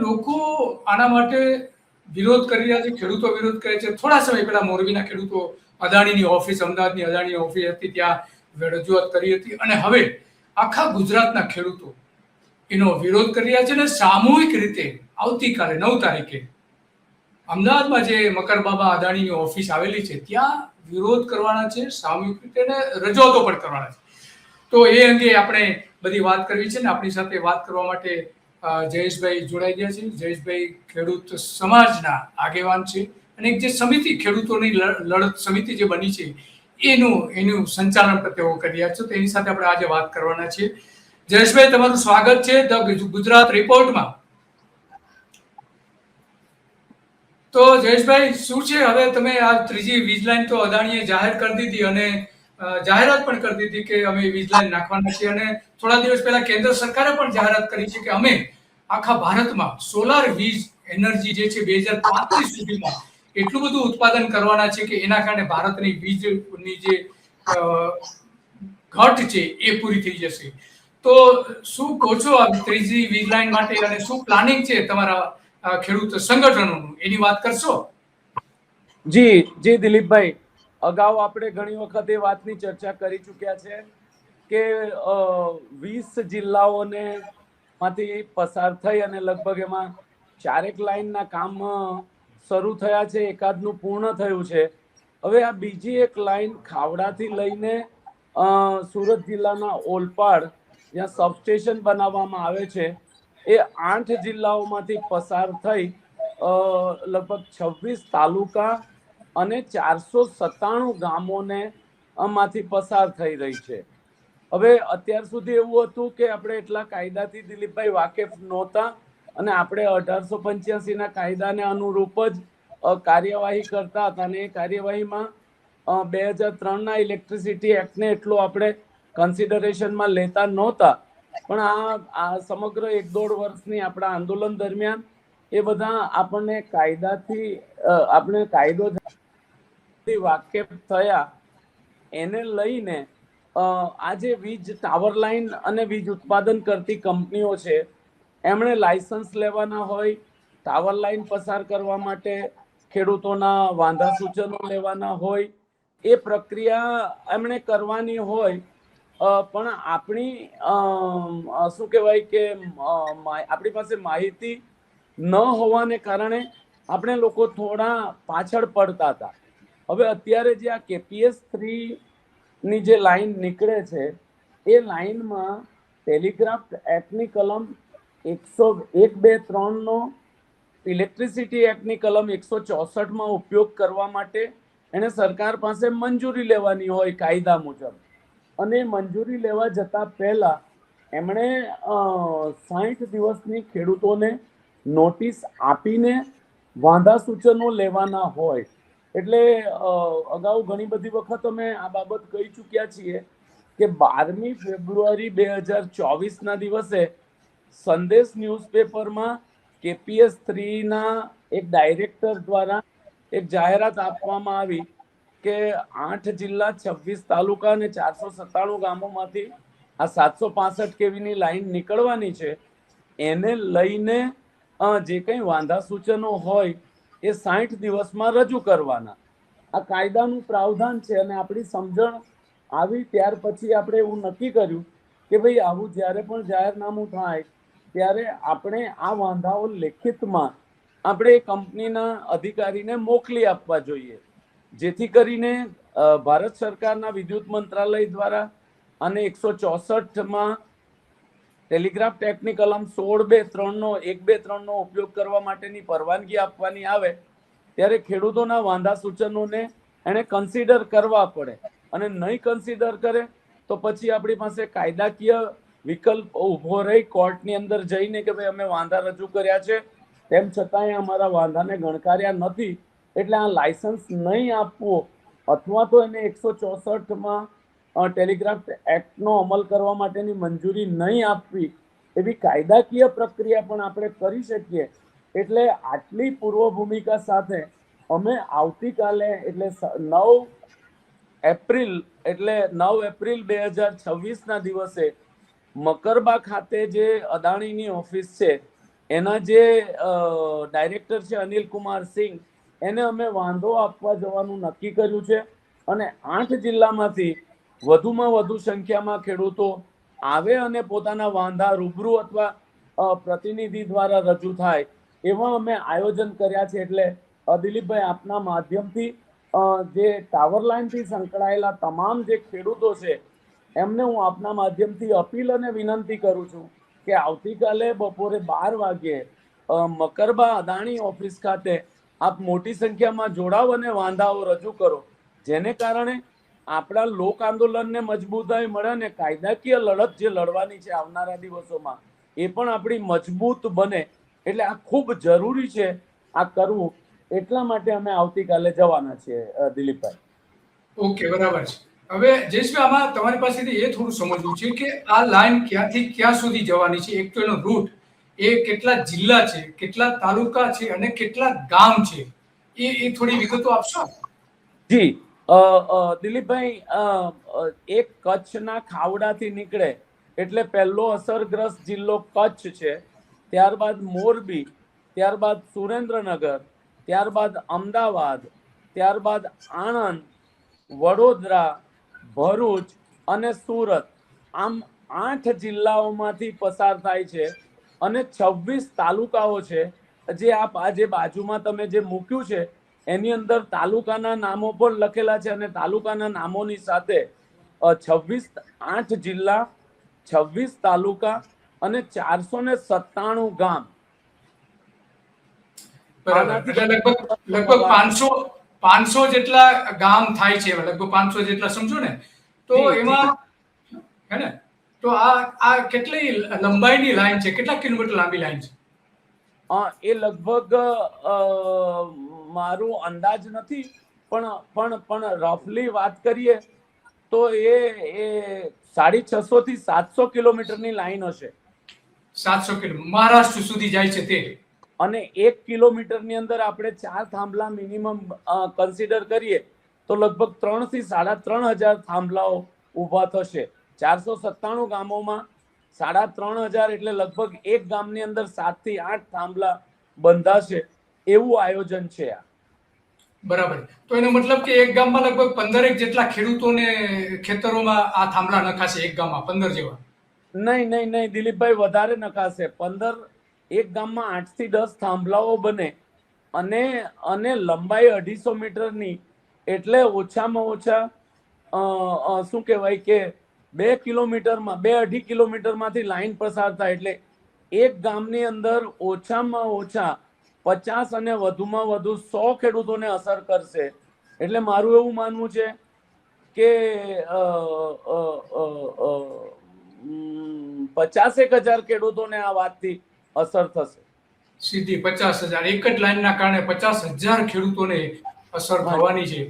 લોકો આના માટે વિરોધ કરી રહ્યા છે, ખેડૂતો વિરોધ કરે છે. થોડા સમય પહેલા મોરબીના ખેડૂતો અદાણીની ઓફિસ, અમદાવાદની અદાણી ઓફિસ હતી, ત્યાં રજૂઆત કરી હતી, અને હવે આખા ગુજરાતના ખેડૂતો એનો વિરોધ કરી રહ્યા છે. અને સામૂહિક રીતે આવતીકાલે 9 તારીખે અમદાવાદમાં જે મકરબાબા અદાણીની ઓફિસ આવેલી છે ત્યાં વિરોધ કરવાના છે, સામૂહિક રીતે, અને રજૂઆતો પણ કરવાના છે. તો એ અંગે આપણે બધી વાત કરવી છે ને આપણી સાથે વાત કરવા માટે જયેશભાઈ જોડાઈ ગયા છે. જયેશભાઈ ખેડૂત સમાજના આગેવાન છે અને એક જે સમિતિ, ખેડૂતોની લડત સમિતિ જે બની છે એનું સંચાલન પણ તેઓ કરી રહ્યા છે. તો એની સાથે આપણે આજે વાત કરવાના છીએ. જયેશભાઈ, તમારું સ્વાગત છે ધ ગુજરાત રિપોર્ટમાં. તો જયેશભાઈ, શું છે હવે તમે આ ત્રીજી વીજ લાઈન તો અદાણીએ જાહેર કરી દીધી અને જાહેરાત પણ કરી દીધી કે અમે વીજ લાઈન નાખવાના છીએ, અને થોડા દિવસ પહેલા કેન્દ્ર સરકારે પણ જાહેરાત કરી છે કે અમે આખા ભારતમાં સોલાર વીજ એનર્જી જે છે 2035 સુધીમાં એટલું બધું ઉત્પાદન કરવાના છે કે એના કારણે ભારતની વીજની જે ઘટ છે એ પૂરી થઈ જશે. તો શું કહો છો આ ત્રીજી વીજ લાઈન માટે, અને શું પ્લાનિંગ છે તમારા ખેડૂત સંગઠનોનું, એની વાત કરશો? જી દિલીપભાઈ, અગાઉ આપણે ઘણી વખત એ વાતની ચર્ચા કરી ચૂક્યા છે કે 20 જિલ્લાઓને માંથી પસાર થઈ અને લગભગ એમાં 4 લાઈનના કામ શરૂ થયા છે, એકાદનું પૂર્ણ થયું છે. હવે આ બીજી એક લાઈન ખાવડાથી લઈને સુરત જિલ્લાના ઓલપાડ જ્યાં સબસ્ટેશન બનાવવામાં આવે છે એ 8 જિલ્લાઓમાંથી પસાર થઈ લગભગ 26 તાલુકા અને 497 ગામોને માંથી પસાર થઈ રહી છે. હવે અત્યાર સુધી એવું હતું કે આપણે એટલા કાયદાથી દિલીપભાઈ વાકેફ નહોતા અને આપણે 1885 ના કાયદાને અનુરૂપ જ કાર્યવાહી કરતા હતા, અને એ કાર્યવાહીમાં 2003 ના ઇલેક્ટ્રિસિટી એક્ટને એટલું આપણે કન્સિડરેશનમાં લેતા નહોતા. પણ આ સમગ્ર 1-1.5 વર્ષની આપણા આંદોલન દરમિયાન એ બધા આપણને કાયદો વાકેફ થયા. એને લઈને આજે વીજ ટાવર લાઈન અને વીજ ઉત્પાદન કરતી કંપનીઓ છે એમણે લાયસન્સ લેવાના હોય, ટાવર લાઈન પસાર કરવા માટે ખેડૂતોના વાંધા સૂચનો લેવાના હોય, એ પ્રક્રિયા એમણે કરવાની હોય. પણ આપણી શું કહેવાય કે આપણી પાસે માહિતી ન હોવાને કારણે આપણે લોકો થોડા પાછળ પડતા હતા. હવે અત્યારે જે આ KPS3 ની જે લાઈન નીકળે છે એ લાઈનમાં ટેલિગ્રાફ એક્ટની કલમ 101, 2, 3 નો ઇલેક્ટ્રિસિટી એક્ટની કલમ 164 માં ઉપયોગ કરવા માટે એને સરકાર પાસે મંજૂરી લેવાની હોય કાયદા મુજબ, અને મંજૂરી લેવા જતા પહેલા એમણે 60 દિવસની ખેડૂતોને નોટિસ આપીને વાંધા સૂચનો લેવાના હોય. એટલે અગાઉ ઘણી બધી વખત અમે આ બાબત કહી ચૂક્યા છીએ કે 12મી ફેબ્રુઆરી 2024 ના દિવસે સંદેશ ન્યૂઝપેપરમાં KPS3 ના એક ડાયરેક્ટર દ્વારા એક જાહેરાત આપવામાં આવી કે 8 જિલ્લા, 26 તાલુકા અને 497 ગામોમાંથી આ 765 kVની લાઈન નીકળવાની છે. એને લઈને જે કંઈ વાંધા સૂચનો હોય એ 60 દિવસમાં રજૂ કરવાના. આ કાયદાનું પ્રાવધાન છે, અને આપણી સમજણ આવી ત્યાર પછી આપણે એવું નક્કી કર્યું કે ભાઈ આવું જ્યારે પણ જાહેરનામું થાય ત્યારે આપણે આ વાંધાઓ લેખિતમાં આપણે કંપનીના અધિકારીને મોકલી આપવા જોઈએ, જેથી કરીને ભારત સરકારના વિદ્યુત મંત્રાલય દ્વારા અને 164માં ટેલિગ્રાફ એક્ટની કલમ 16, 2, 3 નો ઉપયોગ કરવા માટેની પરવાનગી આપવાની આવે ત્યારે ખેડૂતોના વાંધા સૂચનોને એને કન્સિડર કરવા પડે, અને નહીં કન્સિડર કરે તો પછી આપણી પાસે કાયદાકીય વિકલ્પ ઉભો રહી કોર્ટની અંદર જઈને કે ભાઈ અમે વાંધા રજૂ કર્યા છે તેમ છતાંય અમારા વાંધાને ગણકાર્યા નથી, એટલે આ લાયસન્સ નહીં આપવો અથવા તો એને 164માં ટેલિગ્રાફ એક્ટનો અમલ કરવા માટેની મંજૂરી નહીં આપવી, એવી કાયદાકીય પ્રક્રિયા પણ આપણે કરી શકીએ. એટલે આટલી પૂર્વ ભૂમિકા સાથે અમે આવતીકાલે એટલે 9 એપ્રિલ 2026 ના દિવસે મકરબા ખાતે જે અદાણીની ઓફિસ છે એના જે ડાયરેક્ટર છે અનિલ કુમાર સિંહ, એને અમે વાંધો આપવા જવાનું નક્કી કર્યું છે. અને 8 જિલ્લામાંથી વધુમાં વધુ સંખ્યામાં ખેડૂતો આવે અને પોતાના વાંધા રૂબરૂ અથવા પ્રતિનિધિ દ્વારા રજૂ થાય એવા અમે આયોજન કર્યા છે. એટલે દિલીપભાઈ, આપના માધ્યમથી જે ટાવર લાઇનથી સંકળાયેલા તમામ જે ખેડૂતો છે એમને હું આપના માધ્યમથી અપીલ અને વિનંતી કરું છું કે આવતીકાલે બપોરે 12 વાગ્યે મકરબા અદાણી ઓફિસ ખાતે આપ મોટી સંખ્યામાં જોડાવ અને વાંધાઓ રજૂ કરો, જેને કારણે આપણા લોક આંદોલનને મજબૂતાઈ મળે અને કાયદાકીય લડત જે લડવાની છે આવનારા દિવસોમાં એ પણ આપણી મજબૂત બને. એટલે આ ખૂબ જરૂરી છે આ કરવું, એટલા માટે અમે આવતીકાલે જવાના છીએ દિલીપભાઈ. ઓકે, બરાબર છે. હવે જયેશભાઈ, આમાં તમારી પાસેથી એ થોડું સમજવું છે કે આ લાઈન ક્યાંથી ક્યાં સુધી જવાની છે. એક તો એનો રૂટ, એ કેટલા જિલ્લા છે, કેટલા તાલુકા છે અને કેટલા ગામ છે, એ થોડી વિગતો આપશો? જી દિલીપભાઈ, એક કચ્છના ખાવડાથી નીકળે એટલે પહેલો અસરગ્રસ્ત જિલ્લો કચ્છ છે, ત્યારબાદ મોરબી, ત્યારબાદ સુરેન્દ્રનગર, ત્યારબાદ અમદાવાદ, ત્યારબાદ આણંદ, વડોદરા, ભરૂચ અને સુરત. આમ 8 જિલ્લાઓમાંથી પસાર થાય છે અને 26 તાલુકાઓ છે. જે આ જે બાજુમાં તમે જે મૂક્યું છે એની અંદર તાલુકાના નામો પણ લખેલા છે અને તાલુકાના નામોની સાથે 8 જિલ્લા, 26 તાલુકા અને 497 ગામ. બરાબર. એટલે લગભગ 500 જેટલા ગામ થાય છે, લગભગ 500 જેટલા સમજો ને. તો એમાં હે ને, તો આ કેટલી લંબાઈની લાઈન છે, કેટલા કિલોમીટર લાંબી લાઈન છે? એ લગભગ મારું અંદાજ નથી, પણ રફલી વાત કરીએ તો એ 650 થી 700 કિલોમીટરની લાઈન હશે. 700 કિલોમીટર મહારાષ્ટ્ર સુધી જાય છે તે. અને 1 કિલોમીટરની અંદર આપણે 4 થાંભલા મિનિમમ કન્સિડર કરીએ તો લગભગ 3 થી 3,500 થાંભલાઓ ઊભા થશે. 497 ગામોમાં 3,500 એટલે લગભગ એક ગામની અંદર 7 થી 8 થાંભલા બંધાશે, એવું આયોજન છે આ. બરાબર. તો એનો મતલબ કે એક ગામમાં લગભગ 15 જેટલા ખેડૂતોને ખેતરોમાં આ થાંભલા નખાશે, એક ગામમાં 15 જેવા? નહીં દિલીપભાઈ, વધારે નખાશે. 15 એક ગામમાં 8 થી 10 થાંભલાઓ બને અને લંબાઈ 250 મીટરની, એટલે ઓછામાં ઓછા શું કહેવાય કે 2 કિલોમીટરમાં 2-2.5 કિલોમીટરમાંથી લાઈન પસાર થાય. એટલે એક ગામની અંદર ઓછામાં ઓછા 50 અને વધુમાં વધુ 100 ખેડૂતોને અસર કરશે. એટલે મારું એવું માનવું છે કે 50,000 ખેડૂતોને આ વાતથી અસર થશે. સીધી 50,000 એક જ લાઈનના કારણે 50,000 ખેડૂતોને અસર થવાની છે.